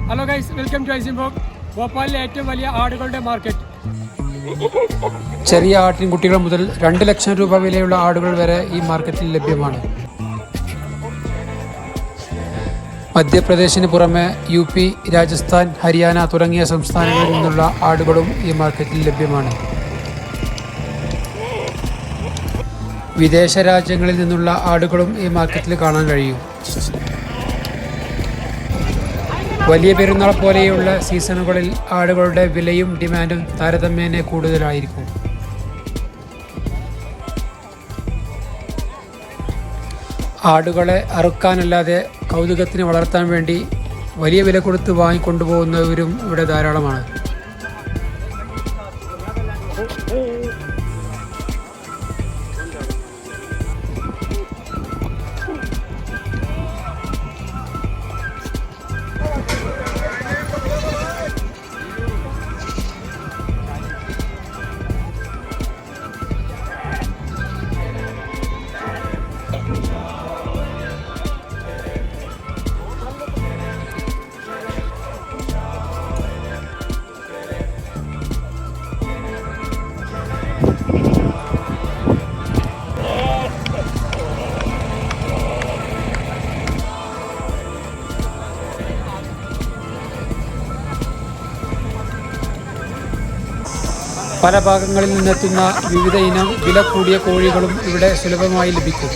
Hello guys, welcome to ഐസിംബോഗ്. ഭോപ്പാലിലെ ഏറ്റവും വലിയ ആടുകളുടെ മാർക്കറ്റ്. ചെറിയ ആട്ടിൻകുട്ടികൾ മുതൽ 2 ലക്ഷം രൂപ വിലയുള്ള ആടുകൾ വരെ ഈ മാർക്കറ്റിൽ ലഭ്യമാണ്. മധ്യപ്രദേശിന് പുറമെ UP, രാജസ്ഥാൻ, ഹരിയാന തുടങ്ങിയ സംസ്ഥാനങ്ങളിൽ നിന്നുള്ള ആടുകളും ഈ മാർക്കറ്റിൽ ലഭ്യമാണ്. വിദേശ രാജ്യങ്ങളിൽ നിന്നുള്ള ആടുകളും ഈ മാർക്കറ്റിൽ കാണാൻ കഴിയും. വലിയ പെരുന്നാൾ പോലെയുള്ള സീസണുകളിൽ ആടുകളുടെ വിലയും ഡിമാൻഡും താരതമ്യേന കൂടുതലായിരിക്കും. ആടുകളെ അറുക്കാനല്ലാതെ കൗതുകത്തിന് വളർത്താൻ വേണ്ടി വലിയ വില കൊടുത്ത് വാങ്ങിക്കൊണ്ടുപോകുന്നവരും ഇവിടെ ധാരാളമാണ്. പല ഭാഗങ്ങളിൽ നിന്നെത്തുന്ന വിവിധ ഇനം വില കൂടിയ കോഴികളും ഇവിടെ സുലഭമായി ലഭിക്കും.